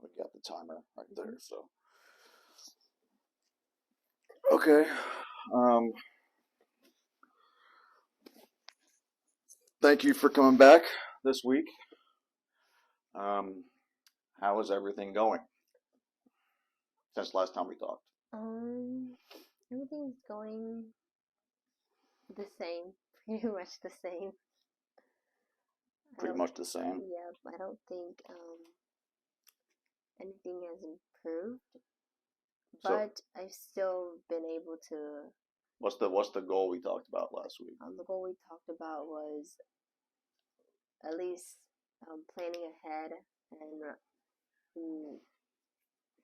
We got the timer right there. So okay. Um, Thank you for coming back this week. Um, how is everything going since last time we talked? Um, Everything's going the same, pretty much the same. I Pretty don't, much the same. yeah, I don't think anything has improved, So but I've still been able to. what's the goal we talked about last week? The goal we talked about was at least planning ahead and mm,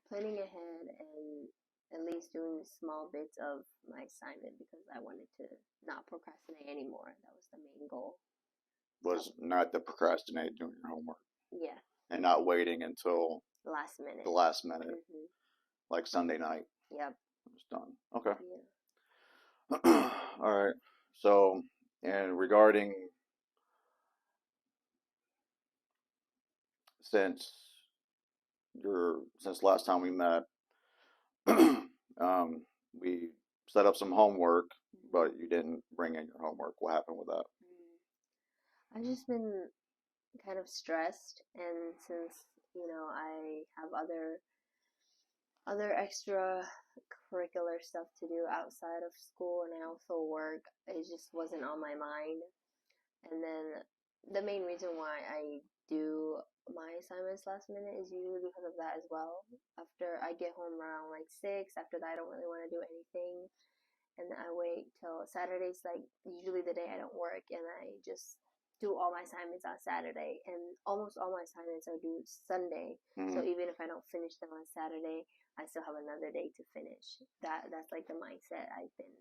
planning ahead and at least doing small bits of my assignment because I wanted to not procrastinate anymore. That was the main goal. Was not to procrastinate doing your homework Yeah, and not waiting until last minute. the last minute, Hmm. like Sunday night. Yep. It was done. Okay. Yeah. All right. So, and regarding since since last time we met, we set up some homework, but you didn't bring in your homework. What happened with that? I've just been kind of stressed, and since I have other extra curricular stuff to do outside of school, and I also work, it just wasn't on my mind. And then the main reason why I do my assignments last minute is usually because of that as well. After I get home around like 6, after that I don't really want to do anything, and then I wait till Saturday's like usually the day I don't work, and I just do all my assignments on Saturday, and almost all my assignments are due Sunday. So Hmm. even if I don't finish them on Saturday, I still have another day to finish. That's like the mindset I've been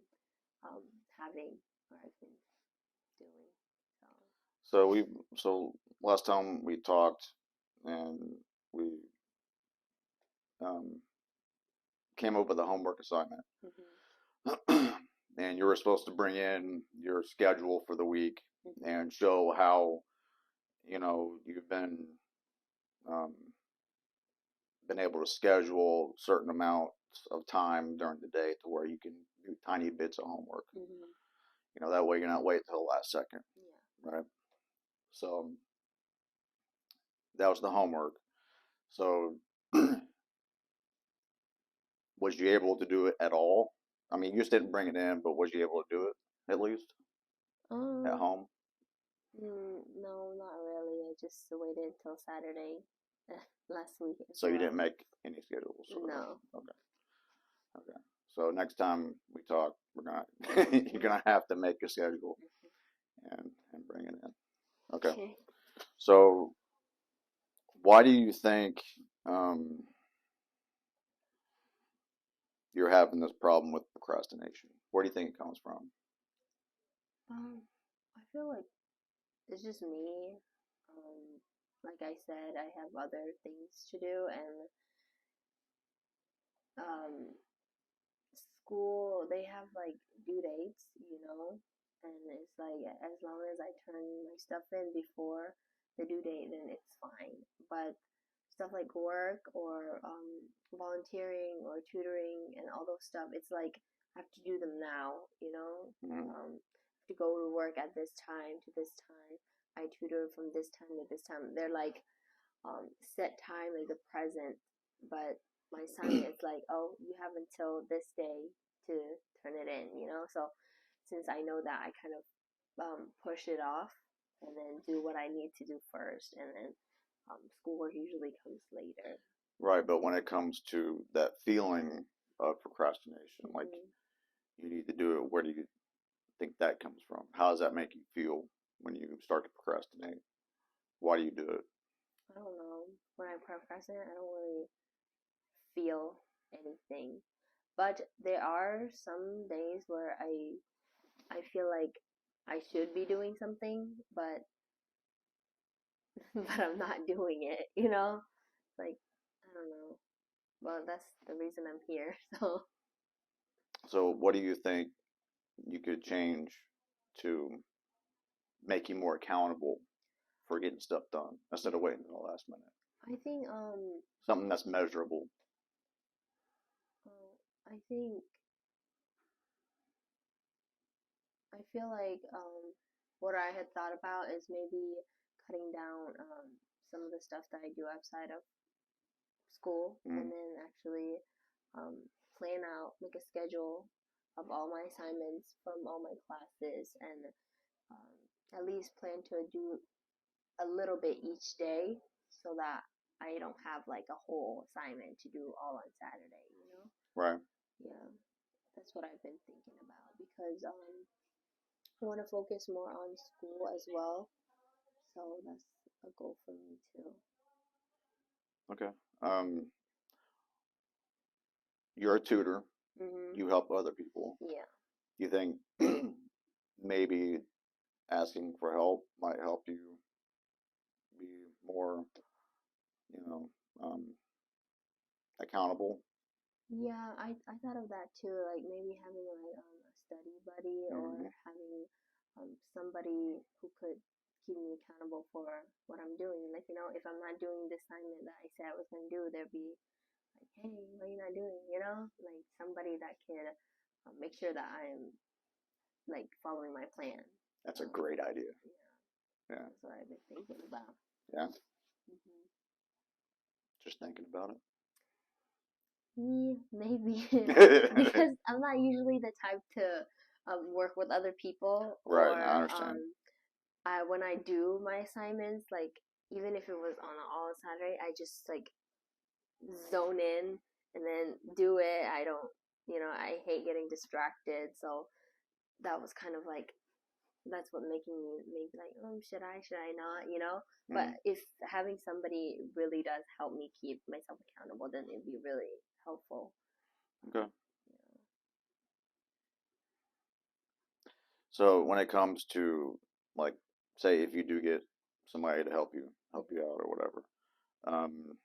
having, or I've been doing. So. So so last time we talked, and we um, came up with a homework assignment, Hmm. and you were supposed to bring in your schedule for the week Hmm. and show how you've um, been able to schedule certain amounts of time during the day to where you can do tiny bits of homework. Hmm. That way you're not waiting till the last second, Yeah. right? So that was the homework. So was you able to do it at all? I mean, you just didn't bring it in, but was you able to do it at least at Um. home? No, not really. I just waited till Saturday last week as So you didn't well. make any schedules or whatever. No. Okay, okay. So next time we talk, we're gonna you're gonna have to make a schedule and bring it in. Okay. Okay. So why do you think um, you're having this problem with procrastination? Where do you think it comes from? I feel like it's just me. Like I said, I have other things to do, and um, school they have like due dates, and it's like as long as I turn my stuff in before the due date, then it's fine. But stuff like work or volunteering or tutoring and all those stuff, it's like I have to do them now, Mm-hmm. to go to work at this time to this time. I tutor from this time to this time. They're like set time, like the present, but my assignment is like, oh, you have until this day to turn it in. So since I know that, I kind of push it off and then do what I need to do first, and then schoolwork usually comes later. Right, but when it comes to that feeling of procrastination, like Hmm. you need to do it, where do you think that comes from? How does that make you feel when you start to procrastinate? Why do you do it? I don't know. When I procrastinate, I don't really feel anything. But there are some days where I feel like I should be doing something, but but I'm not doing it. Like, I don't know. Well, that's the reason I'm here. So, So, what do you think you could change to make you more accountable for getting stuff done instead of waiting until the last minute? I think Something that's measurable. I think I feel like what I had thought about is maybe cutting down some of the stuff that I do outside of school, and Mm, then actually um, plan out, make a schedule of all my assignments from all my classes, and um, at least plan to do a little bit each day so that I don't have like a whole assignment to do all on Saturday, you know? right. Yeah, that's what I've been thinking about because I want to focus more on school as well. So that's a goal for me too. Okay. Um, you're a tutor. Mhm. You help other people. Yeah. You think maybe asking for help might help you be more, you know, accountable? Yeah, I thought of that too, like maybe having like a study buddy or Hmm. having somebody who could keep me accountable for what I'm doing. Like, you know, if I'm not doing the assignment that I said I was gonna do, there'd be like, hey, what are you not doing? You know, like somebody that could make sure that I'm like following my plan. That's So a great idea. yeah, Yeah. that's what I've been thinking about. Yeah. Hmm. Just thinking about Yeah, maybe it. because I'm not usually the type to work with other people Right. or I understand. I when I do my assignments, like even if it was on an all Saturday, I just like zone in and then do it. I don't, you know, I hate getting distracted, so that was kind of like that's what making me maybe like, oh, should I not, you know? But Mm, if having somebody really does help me keep myself accountable, then it'd be really helpful. okay. So when it comes to like, say if you do get somebody to help you out or whatever, um,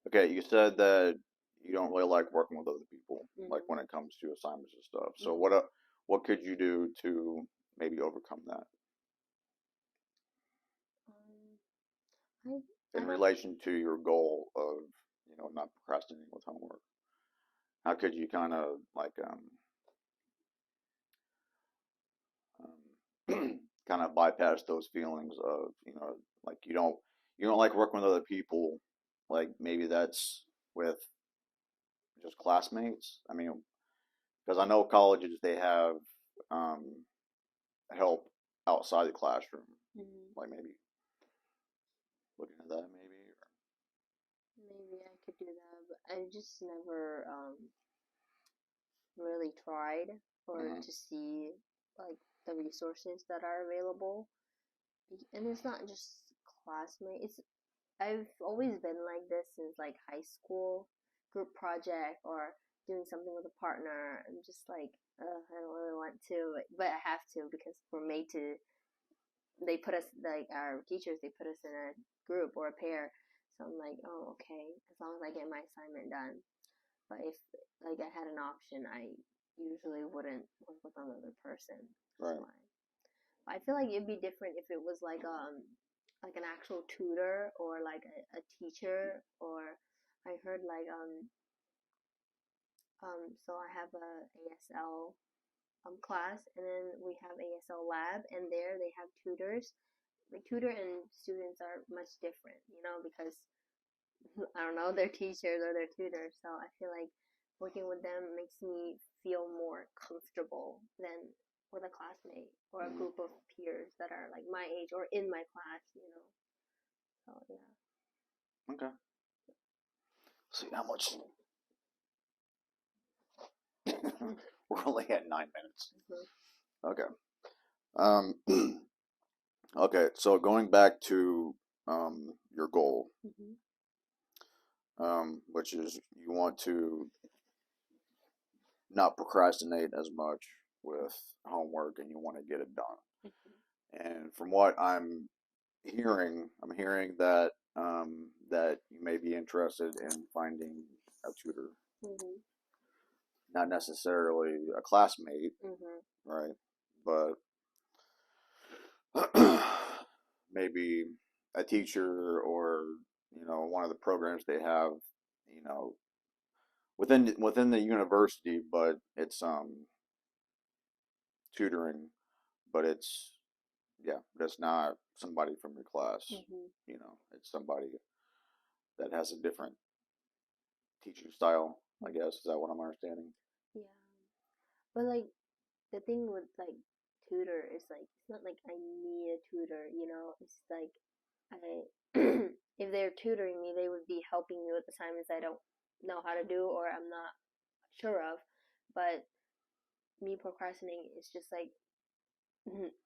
okay, you said that you don't really like working with other people, like Mm-hmm. when it comes to assignments and stuff. So Mm-hmm. what could you do to maybe overcome that Um, I in don't. relation to your goal of, not procrastinating with homework? How could you kind of like kind of bypass those feelings of, like you don't like working with other people, like maybe that's with just classmates. I mean, because I know colleges they have um, help outside the classroom, Mm-hmm. like maybe looking at that maybe. Maybe I could do that, but I just never really tried or Hmm. to see like the resources that are available. And it's not just classmates. I've always been like this since like high school, group project or doing something with a partner. I'm just like, I don't really want to, but I have to because we're made to. They put us like our teachers. They put us in a group or a pair. So I'm like, oh, okay, as long as I get my assignment done. But if like I had an option, I usually wouldn't work with another person. That's Right. why. I feel like it'd be different if it was like an actual tutor or like a teacher or I heard like so I have a ASL class and then we have ASL lab and there they have tutors. The tutor and students are much different, you know, because I don't know, they're teachers or they're tutors. So I feel like working with them makes me feel more comfortable than with a classmate or a Hmm. group of peers that are like my age or in my class, you know. So yeah. Okay. See how much we're only at 9 minutes. Mhm. Okay. Um. Okay. So going back to your goal, Mhm. which is you want to not procrastinate as much with homework and you want to get it done. Mhm. And from what I'm hearing that that you may be interested in finding a tutor, Mhm. not necessarily a classmate, Mhm. right? But maybe a teacher or one of the programs they have, you know, within the university, but it's tutoring, but it's yeah, that's not somebody from your class. Hmm. It's somebody that has a different teaching style, I guess. Is that what I'm understanding? Yeah. But like the thing with like tutor is like it's not like I need a tutor, you know. It's like I if they're tutoring me, they would be helping me with assignments I don't know how to do or I'm not sure of. But me procrastinating is just like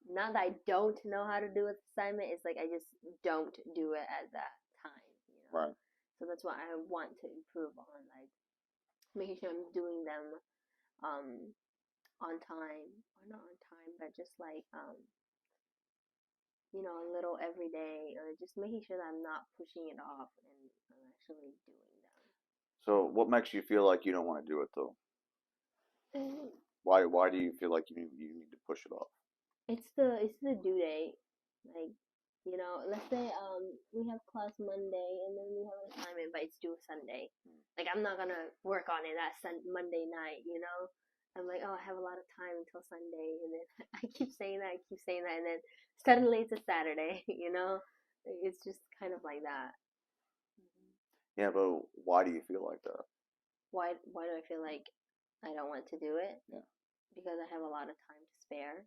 not that I don't know how to do an assignment, it's like I just don't do it at that time, you know. Right. So that's what I want to improve on, like making sure I'm doing them um on time or not on time, but just like a little every day or just making sure that I'm not pushing it off and I'm actually doing So, what makes you feel like you don't want to do it though? them. Why do you feel like you need to push it off? It's the due date. Like, let's say we have class Monday and then we have an assignment but it's due Sunday. Like I'm not gonna work on it that Monday night, you know? I'm like, oh, I have a lot of time until Sunday, and then I keep saying that, and then suddenly it's a Saturday, you know? It's just kind of like that. Mhm. Yeah, but why do you feel like that? Why do I feel like I don't want to do it? Yeah. Because I have a lot of time to spare.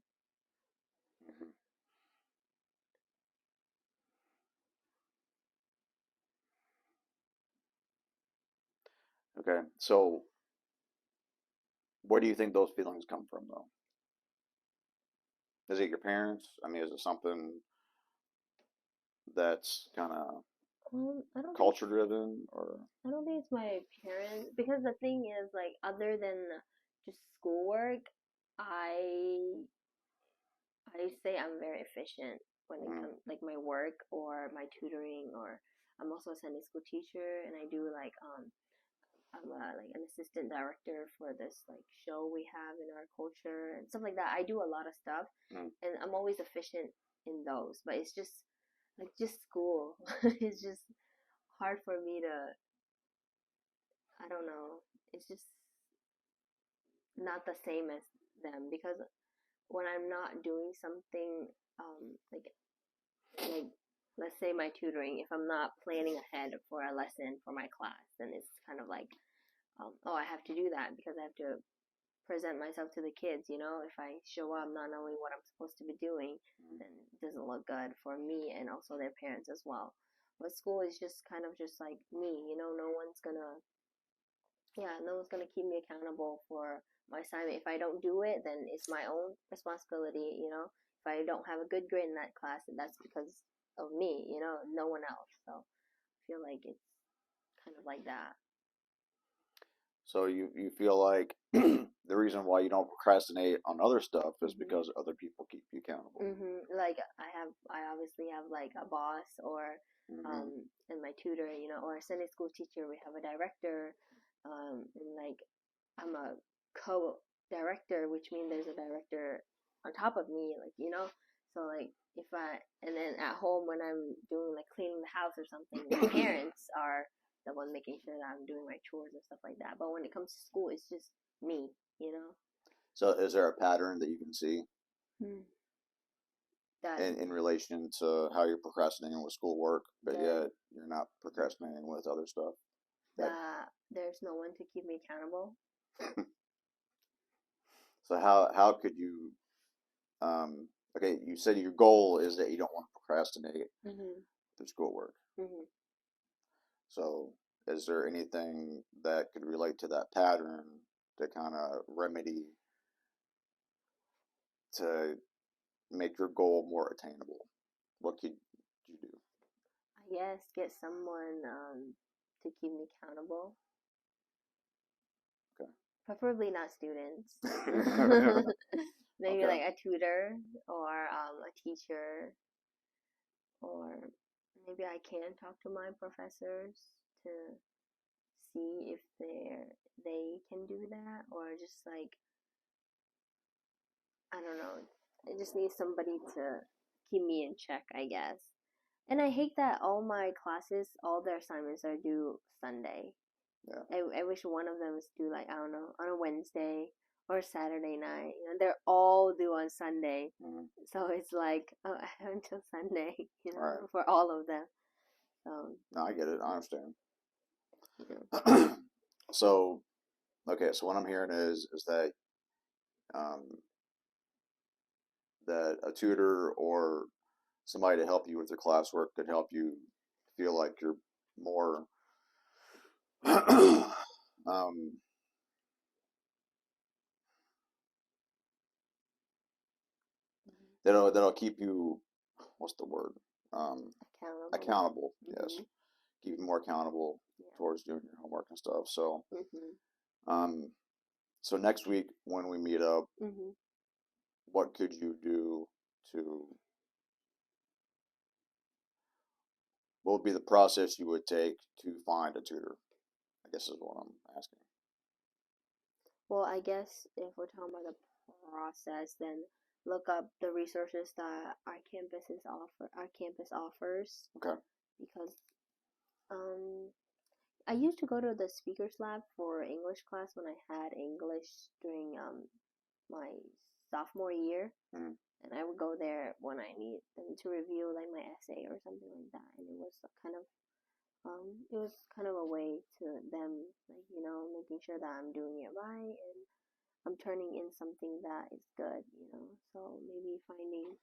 Hmm. Okay. So, where do you think those feelings come from though? Is it your parents? I mean, is it something that's kind of I don't think culture driven or I don't think it's my parents because the thing is like other than just schoolwork, I I say I'm very efficient when it mm, comes like my work or my tutoring or I'm also a Sunday school teacher and I do like I'm like an assistant director for this like show we have in our culture and stuff like that. I do a lot of stuff mm. and I'm always efficient in those, but it's just like just school. It's just hard for me to I don't know. It's just not the same as them because when I'm not doing something like let's say my tutoring, if I'm not planning ahead for a lesson for my class, then it's kind of like oh I have to do that because I have to present myself to the kids. If I show up not knowing what I'm supposed to be doing, then it doesn't look good for me and also their parents as well. But school is just kind of just like me. No one's gonna yeah, no one's gonna keep me accountable for my assignment. If I don't do it, then it's my own responsibility. If I don't have a good grade in that class, that's because of me. No one else. So I feel like it's kind of like that. So you feel like the reason why you don't procrastinate on other stuff is Mhm. because other people keep you accountable. Like I obviously have like a boss or Hmm. and my tutor, or a Sunday school teacher. We have a director, and like I'm a co-director, which means there's a director on top of me, like. So like if I and then at home when I'm doing like cleaning the house or something, my parents are the one making sure that I'm doing my chores and stuff like that. But when it comes to school, it's just me, you know. So is there a pattern that you can see Hmm. That in relation to how you're procrastinating with schoolwork, but that yet you're not procrastinating with other stuff? That that there's no one to keep me accountable. so how could you okay, you said your goal is that you don't want to procrastinate Mhm. through schoolwork. Mhm. So is there anything that could relate to that pattern to kind of remedy to make your goal more attainable? What could you do? I guess get someone to keep me accountable. Preferably not students. Okay. Maybe Okay. like a tutor or a teacher, or maybe I can talk to my professors to see if they can do that, or just like I don't know. I just need somebody to keep me in check, I guess. And I hate that all my classes, all their assignments are due Sunday. Yeah. I wish one of them is due like, I don't know, on a Wednesday or Saturday night. You know, they're all due on Sunday. Mm-hmm. So it's like, oh, until Sunday, you know, Right. for all of them. So, No, I get it. I understand. yeah. So, okay. So what I'm hearing is that um, that a tutor or somebody to help you with your classwork could help you feel like you're more um, that'll keep you, what's the word, um, Accountable. accountable. Yes, Mm-hmm. keep you more accountable Yeah. towards doing your homework and stuff. So Mm-hmm. um, so next week when we meet up, Mm-hmm. what could you do to, what would be the process you would take to find a tutor? I guess is what I'm asking. Well, I guess if we're talking about the process, then look up the resources that our campus offers, Okay. because um I used to go to the speakers lab for English class when I had English during my sophomore year, Mm-hmm. and I would go there when I need them to review like my essay or something like that, and it was kind of a way to them, like, you know, making sure that I'm doing it right and I'm turning in something that is good, you know. So maybe finding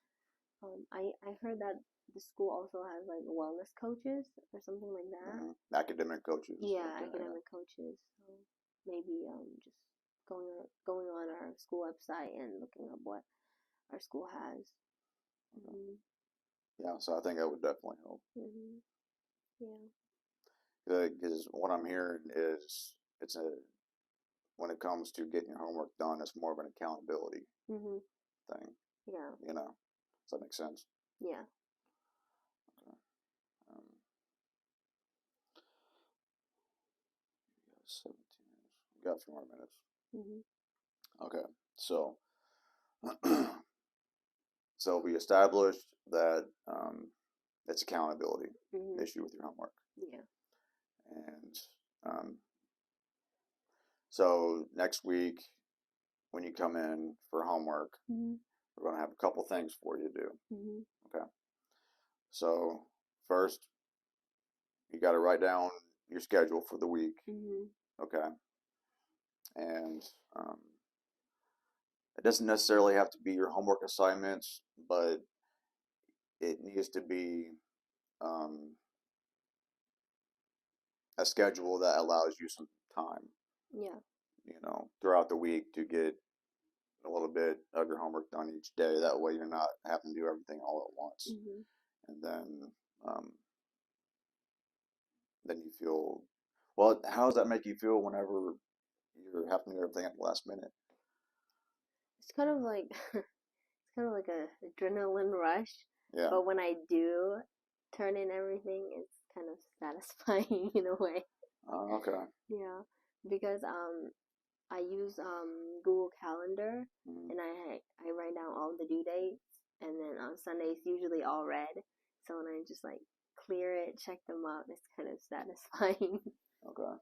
I heard that the school also has like wellness coaches or something like that. Mm-hmm. Academic coaches. Yeah, Okay, yeah. academic coaches. So maybe just going on our school website and looking up what our school has. Okay. Mm-hmm. Yeah, so I think that would definitely help. Mm-hmm. Yeah. Because what I'm hearing is it's a, when it comes to getting your homework done, it's more of an accountability Mm-hmm. thing. Yeah. You know, does that make sense? Yeah. Okay. Um, 17 minutes. We got a few more minutes. Mm-hmm. Okay. So, so we established that it's accountability Mm-hmm. issue with your homework, Yeah. and um, so next week when you come in for homework, Mm-hmm. we're going to have a couple things for you to do. Mm-hmm. Okay. So first, you got to write down your schedule for the week. Mm-hmm. Okay. And it doesn't necessarily have to be your homework assignments, but it needs to be um, a schedule that allows you some time, Yeah. throughout the week to get a little bit of your homework done each day. That way you're not having to do everything all at once. Mm-hmm. And um, then you feel, well, how does that make you feel whenever you're having to do everything at the last minute? It's kind of like it's kind of like a adrenaline rush, Yeah. but when I do turn in everything, it's kind of satisfying in a way. Okay. Yeah, because I use Google Calendar, Mm. and I write down all the due dates, and then on Sunday it's usually all red. So when I just like clear it, check them out, it's kind of satisfying. Okay.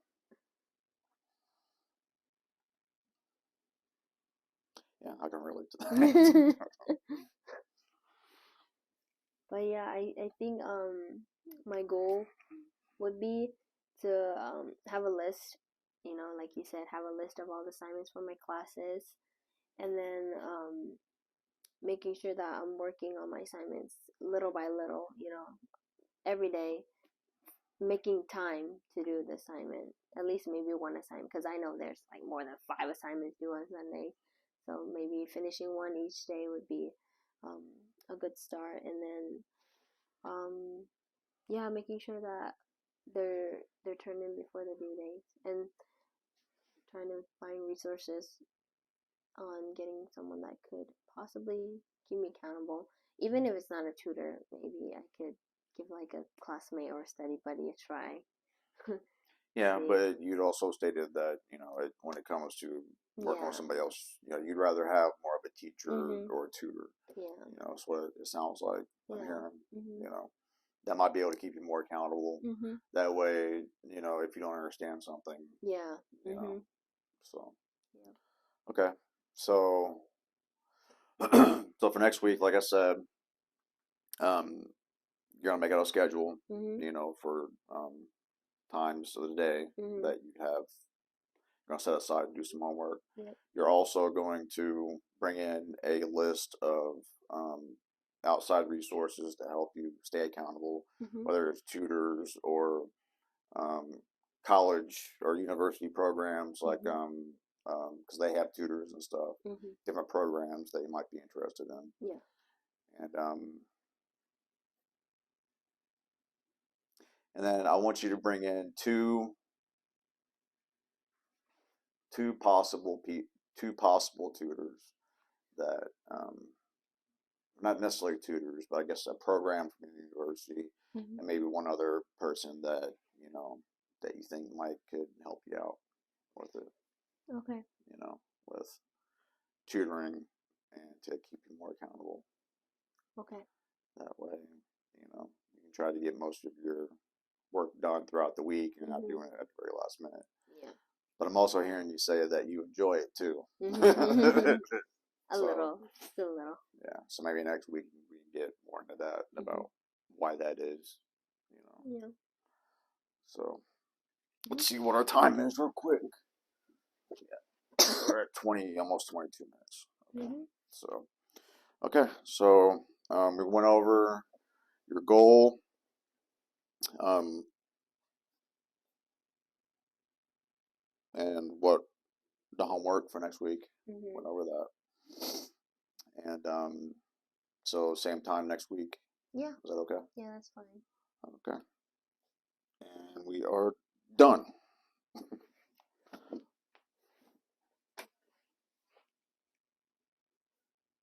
Yeah, I can relate to that. But yeah, I think my goal would be to have a list, you know, like you said, have a list of all the assignments for my classes, and then making sure that I'm working on my assignments little by little, you know, every day, making time to do the assignment, at least maybe one assignment, because I know there's like more than 5 assignments due on Sunday. So maybe finishing one each day would be um, a good start, and then um, yeah, making sure that they're turned in before the due date, and trying to find resources on getting someone that could possibly keep me accountable, even if it's not a tutor. Maybe I could give like a classmate or a study buddy a try. Yeah, See. but you'd also stated that, when it comes to working with Yeah. somebody else, you'd rather have more of a teacher Mhm. or a tutor. Yeah. That's what it sounds like I'm Yeah. hearing, Mhm. you know. that might be able to keep you more accountable. Mhm. That way, you know, if you don't understand something, Yeah. you know, Mhm. so Yeah. okay, so so for next week, like I said, um, you're gonna make out a schedule, Mhm. you know, for times of the day Mhm. that you have. You're gonna set aside and do some homework. Yep. You're also going to bring in a list of um, outside resources to help you stay accountable, Mhm. whether it's tutors or um, college or university programs, like Mhm. because they have tutors and stuff, Mhm. different programs that you might be interested in, Yeah. and and then I want you to bring in two possible two possible tutors that not necessarily tutors, but I guess a program from the university, Mhm. and maybe one other person that you know that you think might could help you out with it, Okay. you know, with tutoring and to keep you more accountable. Okay. That way, you know, you can try to get most of your work done throughout the week and not Mhm. doing it at the very last minute. Yeah. But I'm also hearing you say that you enjoy it too. Mhm. A So little. Just a little. yeah, so maybe next week we can get more into that Mhm. about why that is, you know. Yeah. So Mhm. let's see what our time is real quick. We're at 20, almost 22 minutes. Okay. Mhm. So, okay. So, we went over your goal, um, and what the homework for next week. Mhm. Went over that. And, so same time next week. Yeah. Is that okay? Yeah, that's fine. Okay. And we are done.